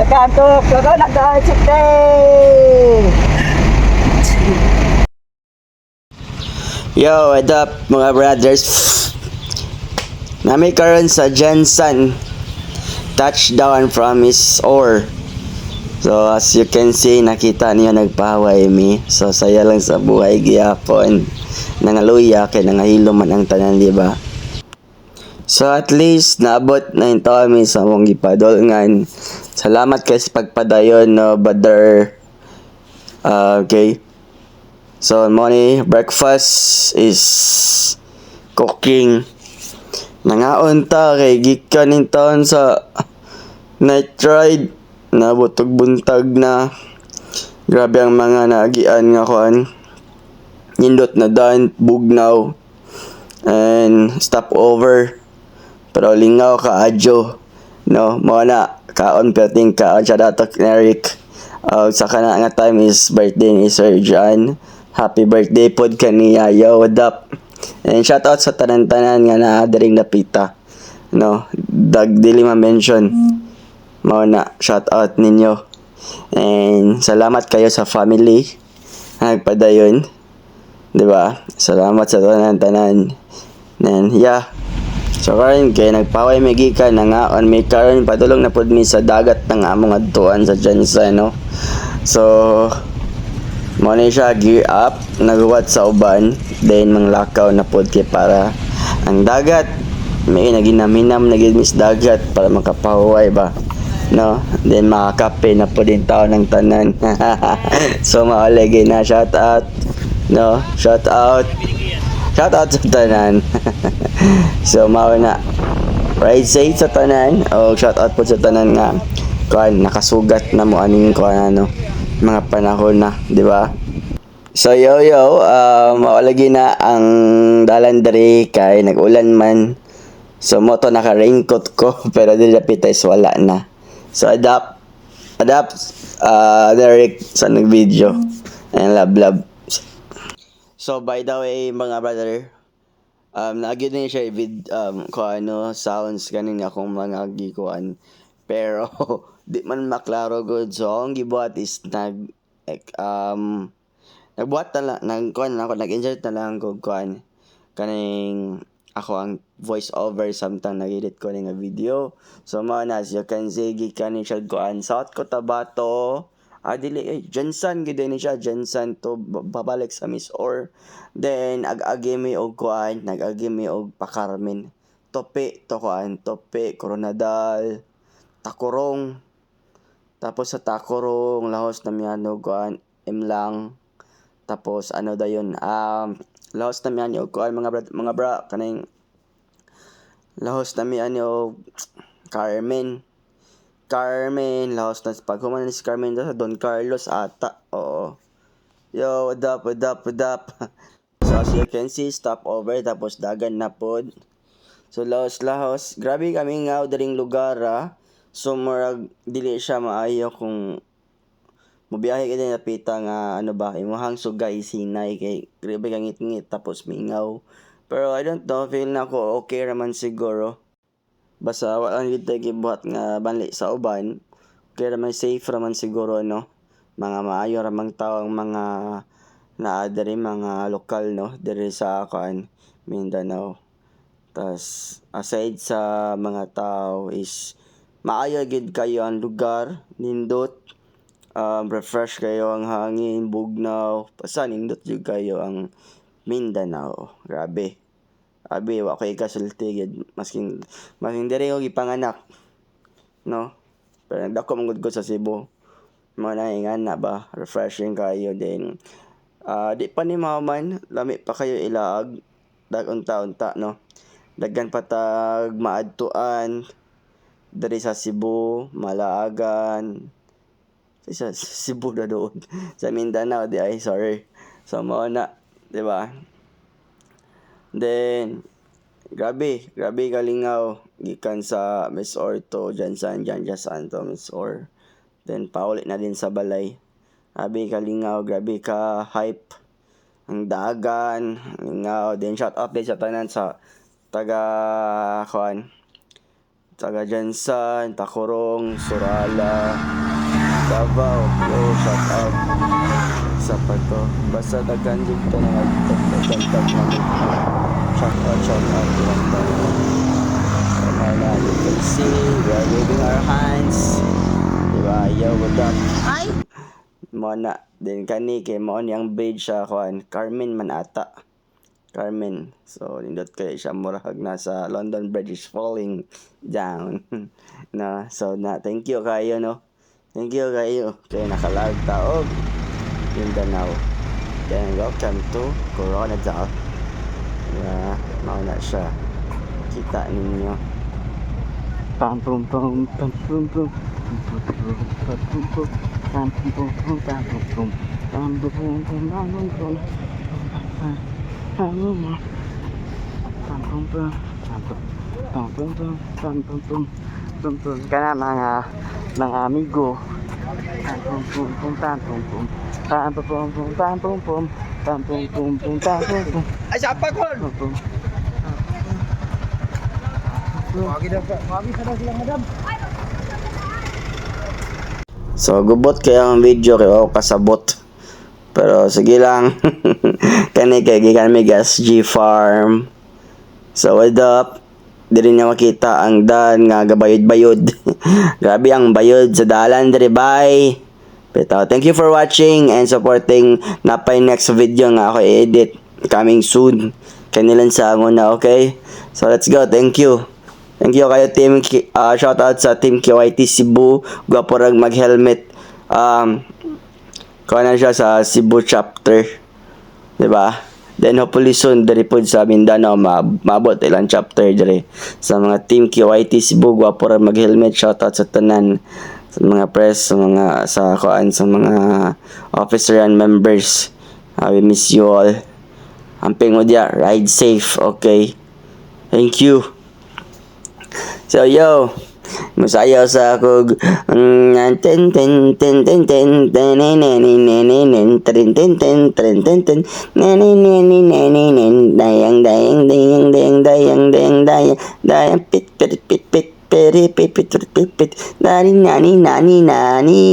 kanto, kago nag-check day. Yo, what up mga brothers? Nami karon sa Jensen touchdown from his oar. So as you can see, nakita niyo nagpahaway mi. So saya lang sa buhay gihapon. Nangaluya kay nangahilo man ang tanan, di ba? So at least naabot na yung mi sa mong gipadolngan. Salamat kay sa pagpadayon, no, brother. Okay. So morning breakfast is cooking. Nangaon ta kay gikan ning taon sa night ride. Nabutog buntag na. Grabe ang mga naagian nga kuan. Nindot na daan, bugnaw. And stop over. Pero lingaw ka adyo. No, mo na kaon perting kaon siya datok ni Eric. Sa kana nga time is birthday ni Sir John. Happy birthday pod kaniya. Yo, what up? And shout out sa tanan-tanan nga naa diring napita. No, dag dili ma-mention. Mao na shout out ninyo. And salamat kayo sa family. Nagpadayon. 'Di ba? Salamat sa tanan-tanan. And yeah. So karon kay nagpaway may gikan na nga on may karon padulong na pud mi sa dagat ng among adtuan sa Jensen, no. So mo na siya gear up, naghuwat sa uban, then manglakaw na pud kay para ang dagat may naginam-hinam nagimis dagat para makapahuway ba, no. Then makakape na pud din taon ng tanan. So maulay na shout out, no, shout out sa tanan. So mao na ride safe sa tanan. Shout out po sa tanan nga kuan nakasugat na mo aning kuan ano mga panahon na, di ba? So yo mao lagi na ang dalan diri kay nag-ulan man. So mo to naka raincoat ko pero dili dapat is wala na. So adapt Derek sa nag-video. And love. So by the way mga brother, naagid din siya kung ano sounds ganin akong mga gikuan pero di man maklaro good. So ang gibuhat is nagbuhat na lang nag-insert na lang ko kuan kaning ako ang voice over samtang nag-edit ko ning video. So mao na as you can see gikan siya kuan South Cotabato. Dili Jensen gid ni siya, Jensen to babalik sa Miss Or. Then ag-agi mi og kuan, nag-agi mi og pakarmen. Tope Coronadal, Takurong. Tapos sa Takurong lahos na miano kuan imlang. Tapos ano dayon lahos na miano kuan mga bra kaning lahos na miano Carmen, lahos na paghuman ni si Carmen sa Don Carlos ata. Oo. Yo, what up? So as you can see, stop over tapos dagan na pod. So lahos. Grabe kami nga daring lugar So murag dili siya maayo kung mobiyahe ka din napita nga ano ba, imuhang sugay Sinay kay grabe ka ngit-ngit tapos mingaw. Pero I don't know, feel na ko okay raman siguro. Basta wala gid tay gibuhat nga banli sa uban. Kaya naman safe raman siguro, no. Mga maayo ramang tao ang mga naa diri mga lokal, no, diri sa kuan Mindanao. Tas aside sa mga tao is maayo gid kayo ang lugar, nindot, refresh kayo ang hangin, bugnaw, basta nindot jud kayo ang Mindanao. Grabe. Wa kay kasulti gid masking diri ko gipanganak, no. Pero nagdako man gud ko sa Cebu. Mo na ingana ba, refreshing kayo din. Di pa ni man lami pa kayo ilaag dag unta-unta, no. Daghan patag maadtuan diri sa Cebu, Malaagan. Sa Cebu na doon. Sa Mindanao di ay sorry. So mo na, di ba? Then grabe kalingaw gikan sa Miss Or to Jensen to Miss Or. Then paulit na din sa balay. Grabe kalingaw, grabe ka hype ang dagan, lingaw. Then shout out din sa tanan sa taga kuan taga Jansan, Tacorong, Surala, Davao. Yo, shout out sa pato. Basta daghan jud ka na nagtagtag namin. Shout out lang tayo. And you can see we are waving our hands. Diba? Yo, what up? Ay! Mo na. Then kani kay mo niyang bridge sa kuan. Carmen man ata. Carmen. So, nindot kayo siya murag nasa London Bridge is falling down. No, so thank you kayo, no? Thank you kayo. Kaya nakalag taog. Mindanao. Then, welcome to Coronadal. Mauna siya. Kita ninyo. Pam pum pum pam pum pum pam pum pum pam pum pum pum pam pum pum pam pum pum pam pum pum pam pum pum pam pum kana mga amigo pam pum pum pum pam pum pum pam pum pum pam pum pum pam pum pum pum pam pum pum Ay, siapa kon? So, gubot kaya ang video kaya ako kasabot. Pero, sige lang. Kani kay gikan mi gas G Farm. So, what up? Diri niya makita ang dan nga gabayod-bayod. Grabe ang bayod sa dalan diri, bye. Pero, thank you for watching and supporting napay next video nga ako i-edit. Coming soon. Kanilan sa na, okay? So, let's go. Thank you. Thank you kayo team, shout out sa team KYT Cebu, gwapo rag mag-helmet. Kuha na siya sa Cebu chapter, 'di ba? Then hopefully soon diri pod sa Mindanao mabot ilang chapter diri. Sa mga team KYT Cebu, gwapo rag mag-helmet. Shout out sa tanan, sa mga press, sa mga sa mga officer and members. We miss you all. Amping mo dia, ride safe, okay? Thank you. So yo, masayaw sa akog ten ten ten ten ten ten ten ten ten ten ten ten ten ten dayang dayang dayang dayang dayang dayang dayang dayang pit pit pit pit pit pit pit pit pit nani nani nani nani.